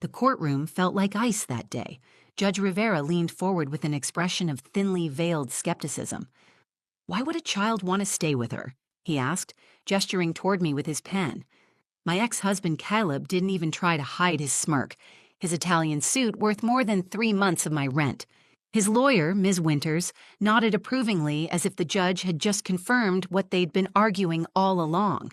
The courtroom felt like ice that day. Judge Rivera leaned forward with an expression of thinly veiled skepticism. "Why would a child want to stay with her?" he asked, gesturing toward me with his pen. My ex-husband Caleb didn't even try to hide his smirk, his Italian suit worth more than 3 months of my rent. His lawyer, Ms. Winters, nodded approvingly as if the judge had just confirmed what they'd been arguing all along.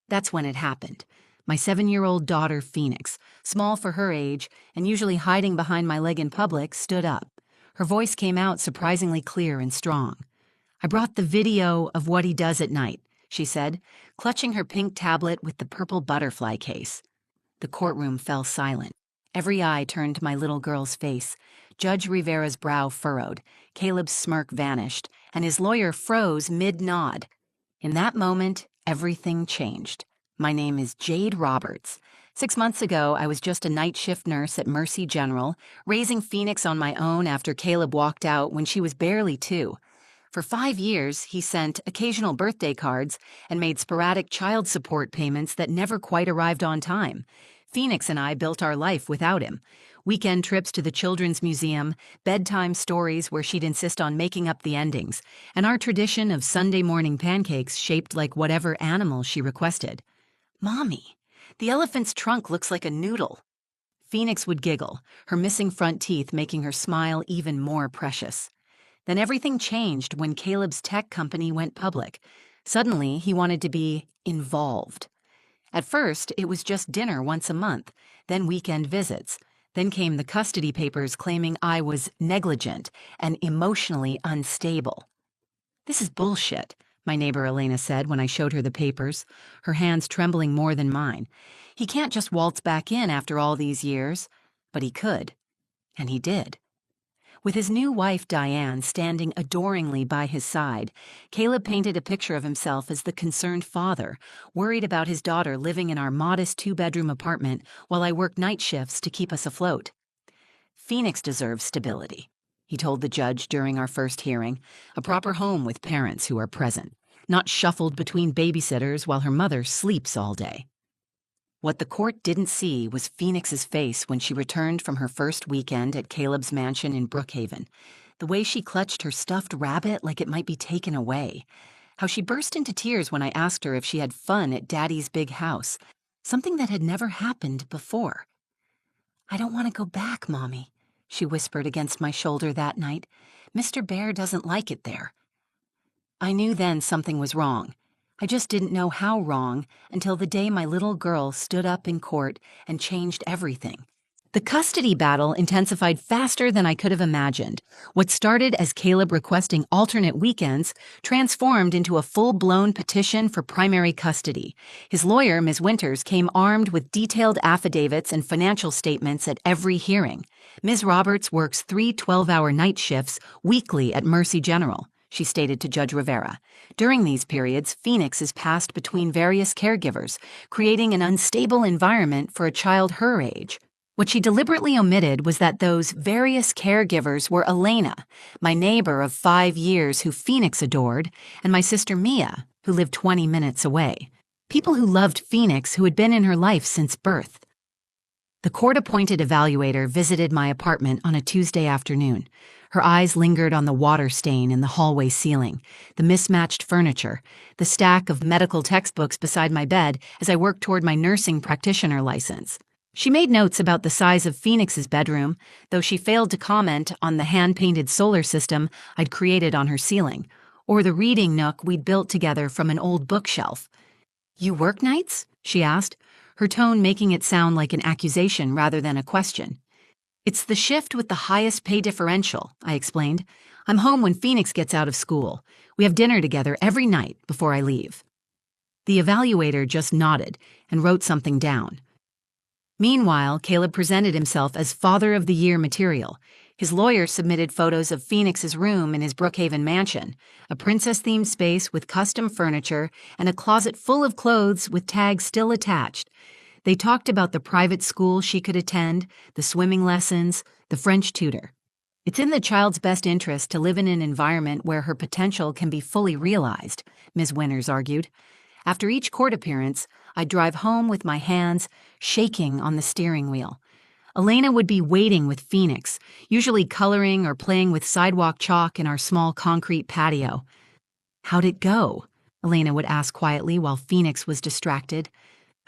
That's when it happened. My 7-year-old daughter, Phoenix, small for her age and usually hiding behind my leg in public, stood up. Her voice came out surprisingly clear and strong. "I brought the video of what he does at night," she said, clutching her pink tablet with the purple butterfly case. The courtroom fell silent. Every eye turned to my little girl's face. Judge Rivera's brow furrowed, Caleb's smirk vanished, and his lawyer froze mid-nod. In that moment, everything changed. My name is Jade Roberts. 6 months ago, I was just a night shift nurse at Mercy General, raising Phoenix on my own after Caleb walked out when she was barely 2. For 5 years, he sent occasional birthday cards and made sporadic child support payments that never quite arrived on time. Phoenix and I built our life without him. Weekend trips to the Children's Museum, bedtime stories where she'd insist on making up the endings, and our tradition of Sunday morning pancakes shaped like whatever animal she requested. "Mommy, the elephant's trunk looks like a noodle." Phoenix would giggle, her missing front teeth making her smile even more precious. Then everything changed when Caleb's tech company went public. Suddenly, he wanted to be involved. At first, it was just dinner once a month, then weekend visits. Then came the custody papers claiming I was negligent and emotionally unstable. "This is bullshit," my neighbor Elena said when I showed her the papers, her hands trembling more than mine. "He can't just waltz back in after all these years." But he could. And he did. With his new wife, Diane, standing adoringly by his side, Caleb painted a picture of himself as the concerned father, worried about his daughter living in our modest 2-bedroom apartment while I worked night shifts to keep us afloat. "Phoenix deserves stability," he told the judge during our first hearing, "a proper home with parents who are present, not shuffled between babysitters while her mother sleeps all day." What the court didn't see was Phoenix's face when she returned from her first weekend at Caleb's mansion in Brookhaven. The way she clutched her stuffed rabbit like it might be taken away. How she burst into tears when I asked her if she had fun at Daddy's big house, something that had never happened before. "I don't want to go back, Mommy," she whispered against my shoulder that night. "Mr. Bear doesn't like it there." I knew then something was wrong. I just didn't know how wrong until the day my little girl stood up in court and changed everything. The custody battle intensified faster than I could have imagined. What started as Caleb requesting alternate weekends transformed into a full-blown petition for primary custody. His lawyer, Ms. Winters, came armed with detailed affidavits and financial statements at every hearing. Ms. Roberts works 3 12-hour night shifts weekly at Mercy General, she stated to Judge Rivera. During these periods, Phoenix is passed between various caregivers, creating an unstable environment for a child her age. What she deliberately omitted was that those various caregivers were Elena, my neighbor of 5 years who Phoenix adored, and my sister Mia, who lived 20 minutes away. People who loved Phoenix who had been in her life since birth. The court-appointed evaluator visited my apartment on a Tuesday afternoon. Her eyes lingered on the water stain in the hallway ceiling, the mismatched furniture, the stack of medical textbooks beside my bed as I worked toward my nursing practitioner license. She made notes about the size of Phoenix's bedroom, though she failed to comment on the hand-painted solar system I'd created on her ceiling, or the reading nook we'd built together from an old bookshelf. "You work nights?" she asked, her tone making it sound like an accusation rather than a question. "It's the shift with the highest pay differential," I explained. "I'm home when Phoenix gets out of school. We have dinner together every night before I leave." The evaluator just nodded and wrote something down. Meanwhile, Caleb presented himself as Father of the Year material. His lawyer submitted photos of Phoenix's room in his Brookhaven mansion, a princess-themed space with custom furniture and a closet full of clothes with tags still attached. They talked about the private school she could attend, the swimming lessons, the French tutor. "It's in the child's best interest to live in an environment where her potential can be fully realized," Ms. Winters argued. After each court appearance, I'd drive home with my hands shaking on the steering wheel. Elena would be waiting with Phoenix, usually coloring or playing with sidewalk chalk in our small concrete patio. "How'd it go?" Elena would ask quietly while Phoenix was distracted.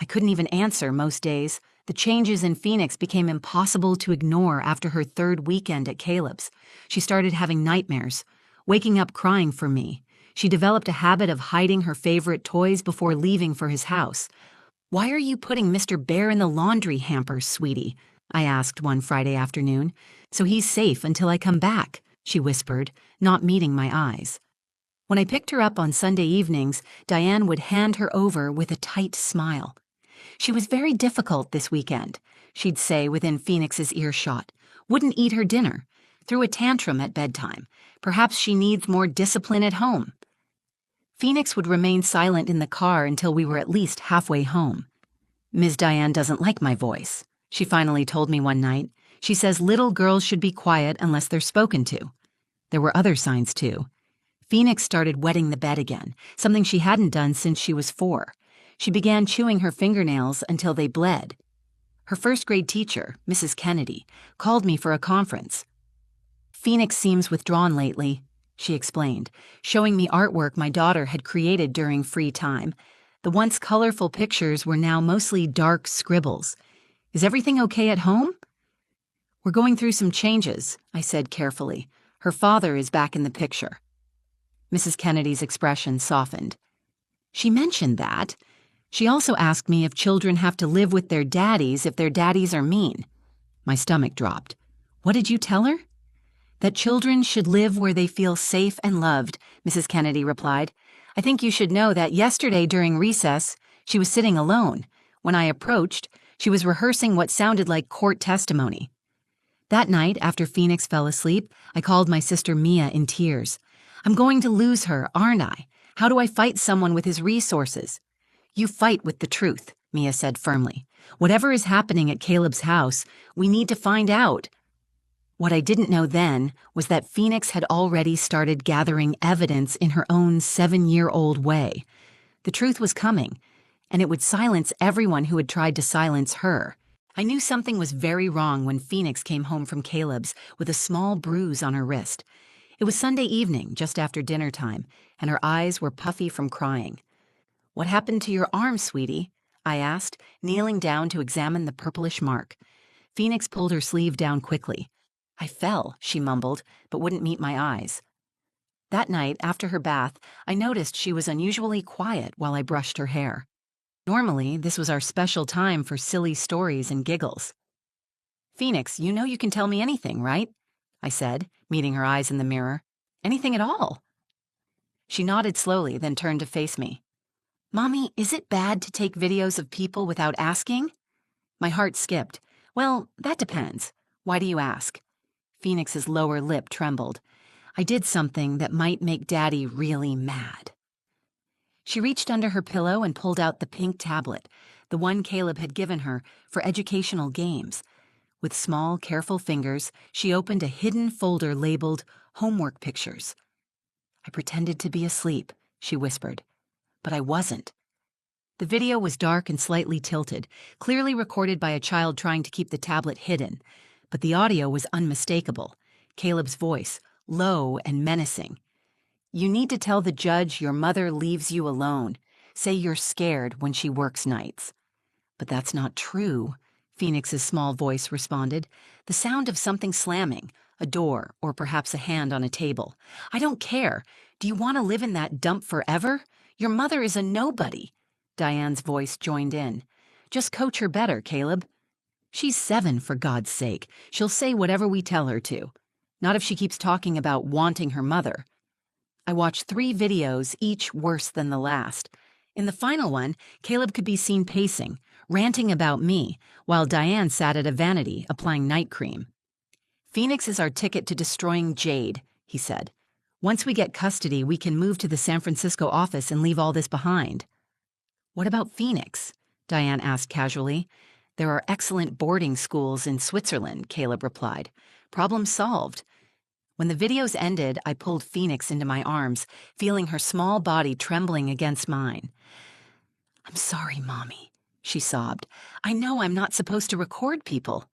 I couldn't even answer most days. The changes in Phoenix became impossible to ignore after her third weekend at Caleb's. She started having nightmares, waking up crying for me. She developed a habit of hiding her favorite toys before leaving for his house. "Why are you putting Mr. Bear in the laundry hamper, sweetie?" I asked one Friday afternoon. "So he's safe until I come back," she whispered, not meeting my eyes. When I picked her up on Sunday evenings, Diane would hand her over with a tight smile. "She was very difficult this weekend," she'd say within Phoenix's earshot. "Wouldn't eat her dinner. Threw a tantrum at bedtime. Perhaps she needs more discipline at home." Phoenix would remain silent in the car until we were at least halfway home. "Ms. Diane doesn't like my voice," she finally told me one night. "She says little girls should be quiet unless they're spoken to." There were other signs, too. Phoenix started wetting the bed again, something she hadn't done since she was 4. She began chewing her fingernails until they bled. Her first-grade teacher, Mrs. Kennedy, called me for a conference. "Phoenix seems withdrawn lately," she explained, showing me artwork my daughter had created during free time. The once colorful pictures were now mostly dark scribbles. "Is everything okay at home?" "We're going through some changes," I said carefully. "Her father is back in the picture." Mrs. Kennedy's expression softened. "She mentioned that. She also asked me if children have to live with their daddies if their daddies are mean." My stomach dropped. "What did you tell her?" "That children should live where they feel safe and loved," Mrs. Kennedy replied. "I think you should know that yesterday during recess, she was sitting alone. When I approached, she was rehearsing what sounded like court testimony." That night, after Phoenix fell asleep, I called my sister Mia in tears. "I'm going to lose her, aren't I? How do I fight someone with his resources?" "You fight with the truth," Mia said firmly. "Whatever is happening at Caleb's house, we need to find out." What I didn't know then was that Phoenix had already started gathering evidence in her own 7-year-old way. The truth was coming, and it would silence everyone who had tried to silence her. I knew something was very wrong when Phoenix came home from Caleb's with a small bruise on her wrist. It was Sunday evening, just after dinner time, and her eyes were puffy from crying. "What happened to your arm, sweetie?" I asked, kneeling down to examine the purplish mark. Phoenix pulled her sleeve down quickly. "I fell," she mumbled, but wouldn't meet my eyes. That night, after her bath, I noticed she was unusually quiet while I brushed her hair. Normally, this was our special time for silly stories and giggles. "Phoenix, you know you can tell me anything, right?" I said, meeting her eyes in the mirror. "Anything at all." She nodded slowly, then turned to face me. "Mommy, is it bad to take videos of people without asking?" My heart skipped. "Well, that depends. Why do you ask?" Phoenix's lower lip trembled. "I did something that might make Daddy really mad." She reached under her pillow and pulled out the pink tablet, the one Caleb had given her for educational games. With small, careful fingers, she opened a hidden folder labeled Homework Pictures. "I pretended to be asleep," she whispered. But I wasn't. The video was dark and slightly tilted, clearly recorded by a child trying to keep the tablet hidden. But the audio was unmistakable. Caleb's voice, low and menacing. "You need to tell the judge your mother leaves you alone. Say you're scared when she works nights." "But that's not true," Phoenix's small voice responded. The sound of something slamming, a door, or perhaps a hand on a table. "I don't care. Do you want to live in that dump forever? Your mother is a nobody." Diane's voice joined in. "Just coach her better, Caleb." "She's 7, for God's sake. She'll say whatever we tell her to. Not if she keeps talking about wanting her mother." I watched 3 videos, each worse than the last. In the final one, Caleb could be seen pacing, ranting about me, while Diane sat at a vanity applying night cream. "Phoenix is our ticket to destroying Jade," he said. "Once we get custody, we can move to the San Francisco office and leave all this behind." "What about Phoenix?" Diane asked casually. "There are excellent boarding schools in Switzerland," Caleb replied. "Problem solved." When the videos ended, I pulled Phoenix into my arms, feeling her small body trembling against mine. "I'm sorry, Mommy," she sobbed. "I know I'm not supposed to record people."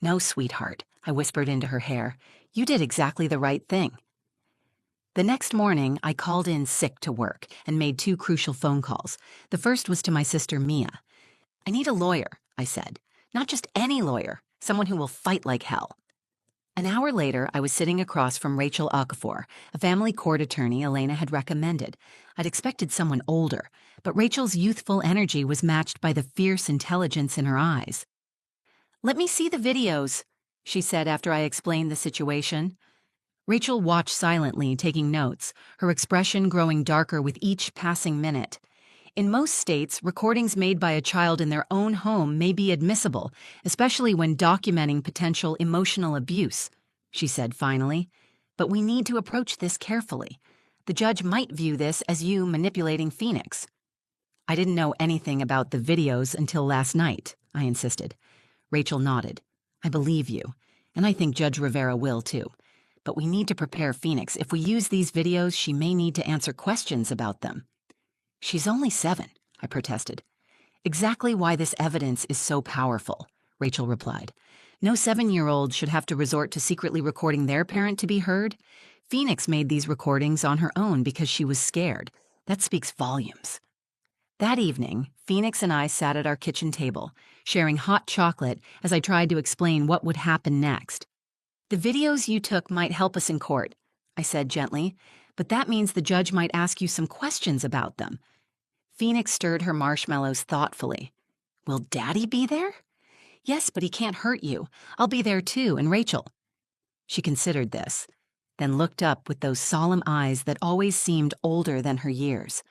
No, sweetheart, I whispered into her hair. You did exactly the right thing. The next morning, I called in sick to work and made 2 crucial phone calls. The first was to my sister Mia. I need a lawyer, I said. Not just any lawyer, someone who will fight like hell. An hour later, I was sitting across from Rachel Okafor, a family court attorney Elena had recommended. I'd expected someone older, but Rachel's youthful energy was matched by the fierce intelligence in her eyes. "Let me see the videos," she said after I explained the situation. Rachel watched silently, taking notes, her expression growing darker with each passing minute. In most states, recordings made by a child in their own home may be admissible, especially when documenting potential emotional abuse, she said finally. But we need to approach this carefully. The judge might view this as you manipulating Phoenix. I didn't know anything about the videos until last night, I insisted. Rachel nodded. I believe you, and I think Judge Rivera will too. But we need to prepare Phoenix. If we use these videos, she may need to answer questions about them. She's only 7, I protested. Exactly why this evidence is so powerful, Rachel replied. No 7-year-old should have to resort to secretly recording their parent to be heard. Phoenix made these recordings on her own because she was scared. That speaks volumes. That evening, Phoenix and I sat at our kitchen table, sharing hot chocolate as I tried to explain what would happen next. The videos you took might help us in court, I said gently, but that means the judge might ask you some questions about them. Phoenix stirred her marshmallows thoughtfully. Will Daddy be there? Yes, but he can't hurt you. I'll be there too, and Rachel. She considered this, then looked up with those solemn eyes that always seemed older than her years.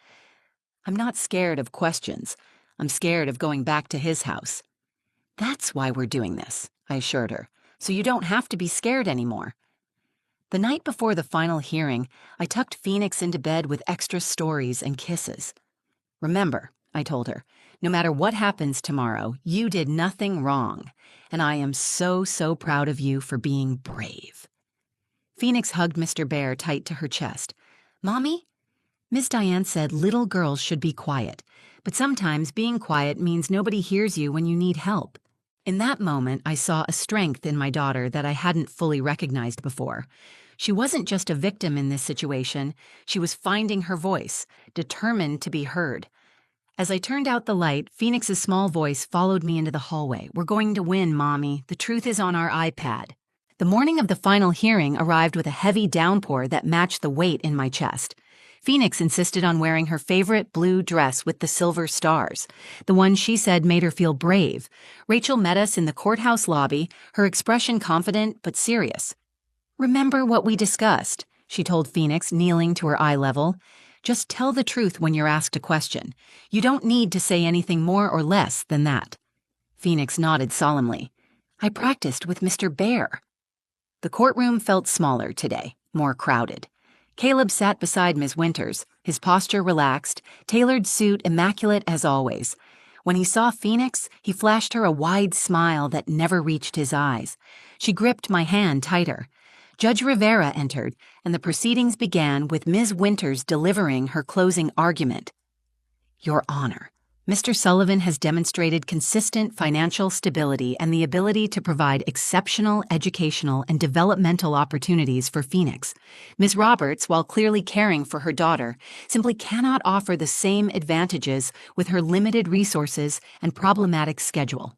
I'm not scared of questions. I'm scared of going back to his house. That's why we're doing this, I assured her, so you don't have to be scared anymore. The night before the final hearing, I tucked Phoenix into bed with extra stories and kisses. Remember, I told her, no matter what happens tomorrow, you did nothing wrong, and I am so proud of you for being brave. Phoenix hugged Mr. Bear tight to her chest. Mommy? Miss Diane said little girls should be quiet, but sometimes being quiet means nobody hears you when you need help. In that moment, I saw a strength in my daughter that I hadn't fully recognized before. She wasn't just a victim in this situation, she was finding her voice, determined to be heard. As I turned out the light, Phoenix's small voice followed me into the hallway. We're going to win, Mommy. The truth is on our iPad. The morning of the final hearing arrived with a heavy downpour that matched the weight in my chest. Phoenix insisted on wearing her favorite blue dress with the silver stars, the one she said made her feel brave. Rachel met us in the courthouse lobby, her expression confident but serious. Remember what we discussed, she told Phoenix, kneeling to her eye level. Just tell the truth when you're asked a question. You don't need to say anything more or less than that. Phoenix nodded solemnly. I practiced with Mr. Bear. The courtroom felt smaller today, more crowded. Caleb sat beside Ms. Winters, his posture relaxed, tailored suit immaculate as always. When he saw Phoenix, he flashed her a wide smile that never reached his eyes. She gripped my hand tighter. Judge Rivera entered, and the proceedings began with Ms. Winters delivering her closing argument. Your Honor, Mr. Sullivan has demonstrated consistent financial stability and the ability to provide exceptional educational and developmental opportunities for Phoenix. Ms. Roberts, while clearly caring for her daughter, simply cannot offer the same advantages with her limited resources and problematic schedule.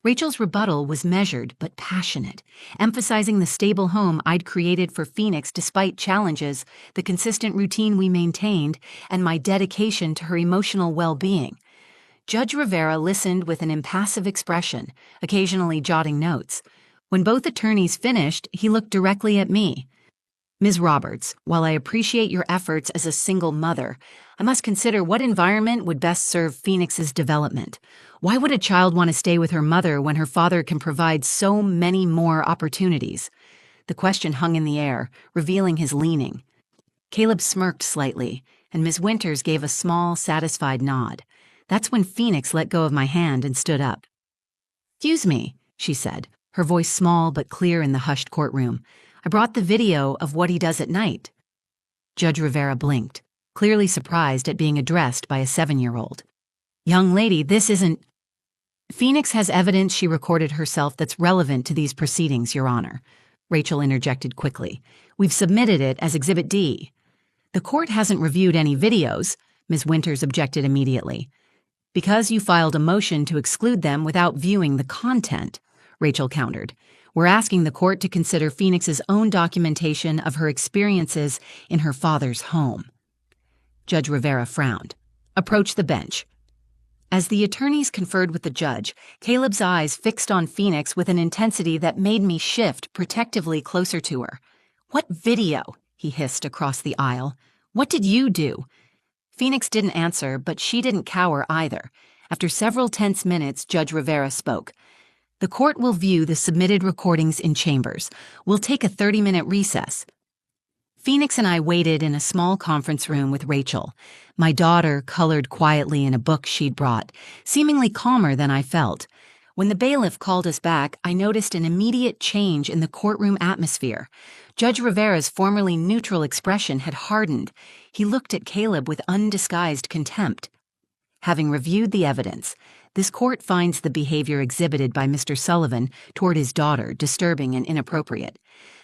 Rachel's rebuttal was measured but passionate, emphasizing the stable home I'd created for Phoenix despite challenges, the consistent routine we maintained, and my dedication to her emotional well-being. Judge Rivera listened with an impassive expression, occasionally jotting notes. When both attorneys finished, he looked directly at me. Ms. Roberts, while I appreciate your efforts as a single mother, I must consider what environment would best serve Phoenix's development. Why would a child want to stay with her mother when her father can provide so many more opportunities? The question hung in the air, revealing his leaning. Caleb smirked slightly, and Ms. Winters gave a small, satisfied nod. That's when Phoenix let go of my hand and stood up. Excuse me, she said, her voice small but clear in the hushed courtroom. I brought the video of what he does at night. Judge Rivera blinked, clearly surprised at being addressed by a 7-year-old. Young lady, this isn't... Phoenix has evidence she recorded herself that's relevant to these proceedings, Your Honor. Rachel interjected quickly. We've submitted it as Exhibit D. The court hasn't reviewed any videos, Ms. Winters objected immediately. Because you filed a motion to exclude them without viewing the content, Rachel countered. We're asking the court to consider Phoenix's own documentation of her experiences in her father's home. Judge Rivera frowned. Approach the bench. As the attorneys conferred with the judge, Caleb's eyes fixed on Phoenix with an intensity that made me shift protectively closer to her. What video? He hissed across the aisle. What did you do? Phoenix didn't answer, but she didn't cower either. After several tense minutes, Judge Rivera spoke. The court will view the submitted recordings in chambers. We'll take a 30-minute recess. Phoenix and I waited in a small conference room with Rachel. My daughter colored quietly in a book she'd brought, seemingly calmer than I felt. When the bailiff called us back, I noticed an immediate change in the courtroom atmosphere. Judge Rivera's formerly neutral expression had hardened. He looked at Caleb with undisguised contempt. Having reviewed the evidence, this court finds the behavior exhibited by Mr. Sullivan toward his daughter disturbing and inappropriate.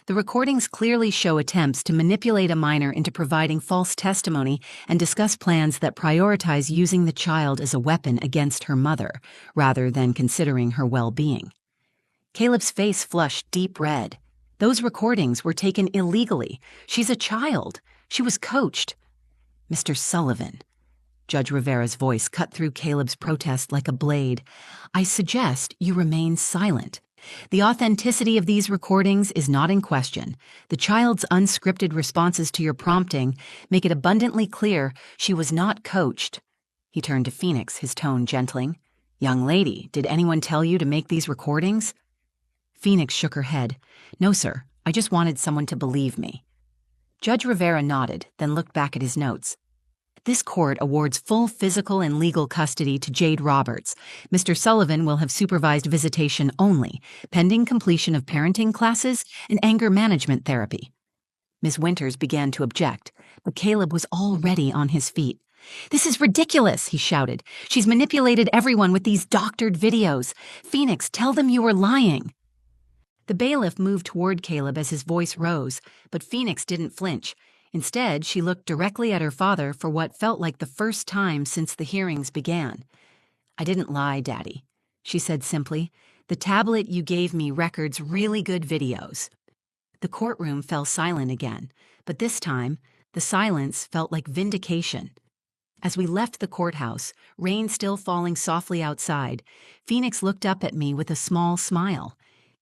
The recordings clearly show attempts to manipulate a minor into providing false testimony and discuss plans that prioritize using the child as a weapon against her mother, rather than considering her well-being. Caleb's face flushed deep red. Those recordings were taken illegally. She's a child. She was coached. Mr. Sullivan. Judge Rivera's voice cut through Caleb's protest like a blade. I suggest you remain silent. The authenticity of these recordings is not in question. The child's unscripted responses to your prompting make it abundantly clear she was not coached. He turned to Phoenix, his tone gentling. Young lady, did anyone tell you to make these recordings? Phoenix shook her head. No, sir. I just wanted someone to believe me. Judge Rivera nodded, then looked back at his notes. This court awards full physical and legal custody to Jade Roberts. Mr. Sullivan will have supervised visitation only, pending completion of parenting classes and anger management therapy. Ms. Winters began to object, but Caleb was already on his feet. This is ridiculous, he shouted. She's manipulated everyone with these doctored videos. Phoenix, tell them you were lying. The bailiff moved toward Caleb as his voice rose, but Phoenix didn't flinch. Instead, she looked directly at her father for what felt like the first time since the hearings began. I didn't lie, Daddy, she said simply. The tablet you gave me records really good videos. The courtroom fell silent again, but this time, the silence felt like vindication. As we left the courthouse, rain still falling softly outside, Phoenix looked up at me with a small smile.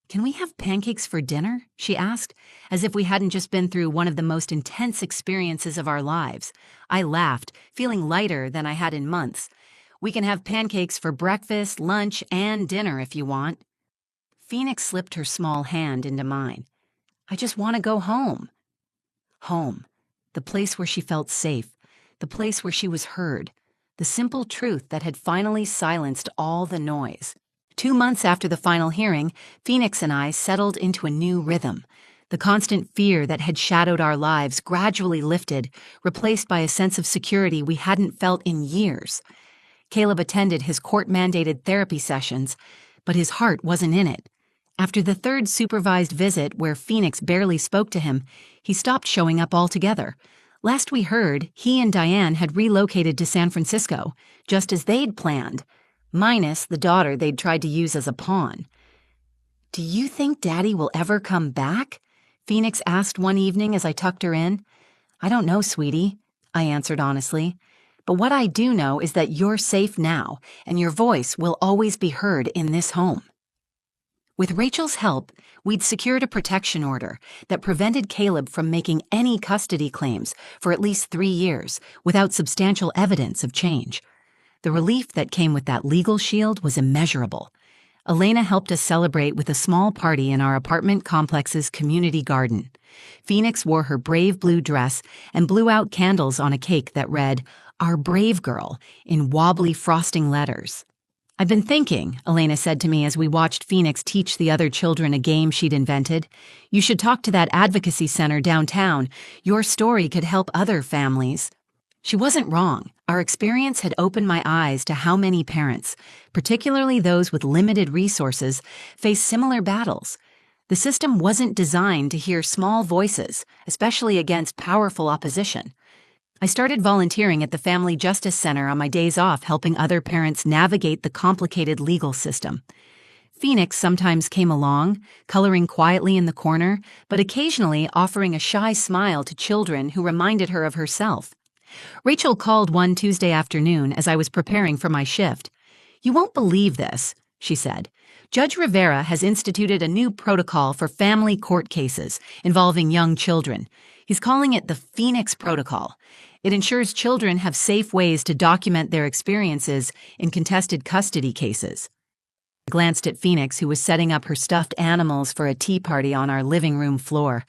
Can we have pancakes for dinner? She asked, as if we hadn't just been through one of the most intense experiences of our lives. I laughed, feeling lighter than I had in months. We can have pancakes for breakfast, lunch, and dinner if you want. Phoenix slipped her small hand into mine. I just want to go home. Home. The place where she felt safe. The place where she was heard. The simple truth that had finally silenced all the noise. 2 months after the final hearing, Phoenix and I settled into a new rhythm. The constant fear that had shadowed our lives gradually lifted, replaced by a sense of security we hadn't felt in years. Caleb attended his court-mandated therapy sessions, but his heart wasn't in it. After the third supervised visit, where Phoenix barely spoke to him, he stopped showing up altogether. Last we heard, he and Diane had relocated to San Francisco, just as they'd planned. Minus the daughter they'd tried to use as a pawn. Do you think Daddy will ever come back? Phoenix asked one evening as I tucked her in. I don't know, sweetie, I answered honestly. But what I do know is that you're safe now, and your voice will always be heard in this home. With Rachel's help, we'd secured a protection order that prevented Caleb from making any custody claims for at least 3 years without substantial evidence of change. The relief that came with that legal shield was immeasurable. Elena helped us celebrate with a small party in our apartment complex's community garden. Phoenix wore her brave blue dress and blew out candles on a cake that read, Our Brave Girl, in wobbly frosting letters. I've been thinking, Elena said to me as we watched Phoenix teach the other children a game she'd invented. You should talk to that advocacy center downtown. Your story could help other families. She wasn't wrong. Our experience had opened my eyes to how many parents, particularly those with limited resources, face similar battles. The system wasn't designed to hear small voices, especially against powerful opposition. I started volunteering at the Family Justice Center on my days off, helping other parents navigate the complicated legal system. Phoenix sometimes came along, coloring quietly in the corner, but occasionally offering a shy smile to children who reminded her of herself. Rachel called one Tuesday afternoon as I was preparing for my shift. "You won't believe this," she said. "Judge Rivera has instituted a new protocol for family court cases involving young children. He's calling it the Phoenix Protocol. It ensures children have safe ways to document their experiences in contested custody cases." I glanced at Phoenix, who was setting up her stuffed animals for a tea party on our living room floor.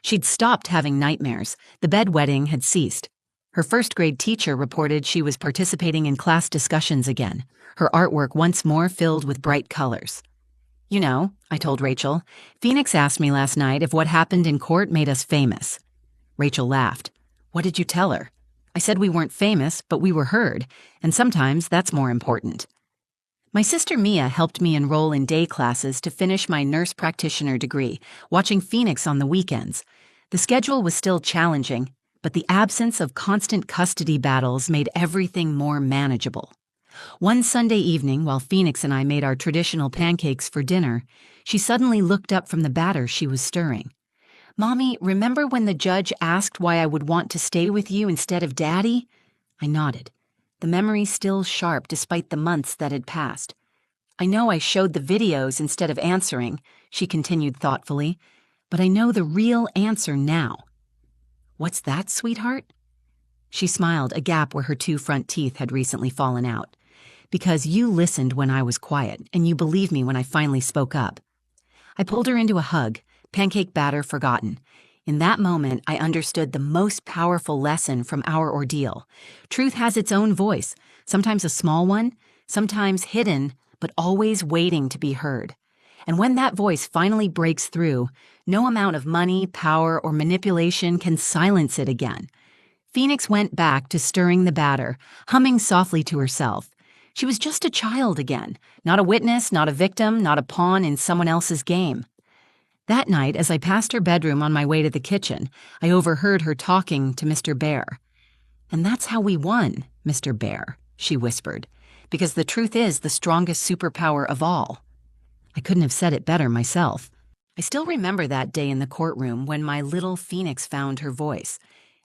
She'd stopped having nightmares. The bedwetting had ceased. Her first-grade teacher reported she was participating in class discussions again, her artwork once more filled with bright colors. "You know," I told Rachel, "Phoenix asked me last night if what happened in court made us famous." Rachel laughed. "What did you tell her?" "I said we weren't famous, but we were heard, and sometimes that's more important." My sister Mia helped me enroll in day classes to finish my nurse practitioner degree, watching Phoenix on the weekends. The schedule was still challenging, but the absence of constant custody battles made everything more manageable. One Sunday evening, while Phoenix and I made our traditional pancakes for dinner, she suddenly looked up from the batter she was stirring. "Mommy, remember when the judge asked why I would want to stay with you instead of Daddy?" I nodded, the memory still sharp despite the months that had passed. "I know I showed the videos instead of answering," she continued thoughtfully, "but I know the real answer now." "What's that, sweetheart?" She smiled, a gap where her two front teeth had recently fallen out. "Because you listened when I was quiet, and you believed me when I finally spoke up." I pulled her into a hug, pancake batter forgotten. In that moment, I understood the most powerful lesson from our ordeal. Truth has its own voice, sometimes a small one, sometimes hidden, but always waiting to be heard. And when that voice finally breaks through, no amount of money, power, or manipulation can silence it again. Phoenix went back to stirring the batter, humming softly to herself. She was just a child again, not a witness, not a victim, not a pawn in someone else's game. That night, as I passed her bedroom on my way to the kitchen, I overheard her talking to Mr. Bear. "And that's how we won, Mr. Bear," she whispered, "because the truth is the strongest superpower of all." I couldn't have said it better myself. I still remember that day in the courtroom when my little Phoenix found her voice.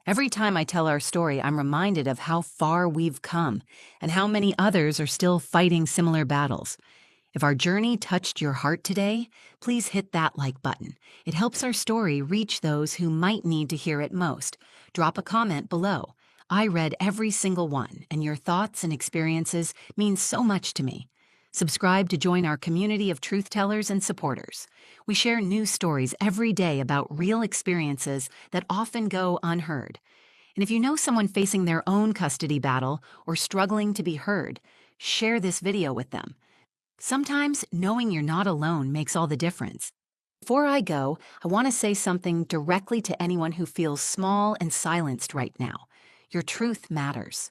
Every time I tell our story, I'm reminded of how far we've come and how many others are still fighting similar battles. If our journey touched your heart today, please hit that like button. It helps our story reach those who might need to hear it most. Drop a comment below. I read every single one, and your thoughts and experiences mean so much to me. Subscribe to join our community of truth tellers and supporters. We share new stories every day about real experiences that often go unheard. And if you know someone facing their own custody battle or struggling to be heard, share this video with them. Sometimes knowing you're not alone makes all the difference. Before I go, I want to say something directly to anyone who feels small and silenced right now. Your truth matters.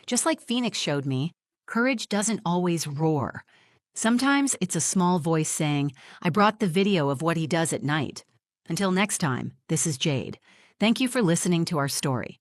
Just like Phoenix showed me, courage doesn't always roar. Sometimes it's a small voice saying, "I brought the video of what he does at night." Until next time, this is Jade. Thank you for listening to our story.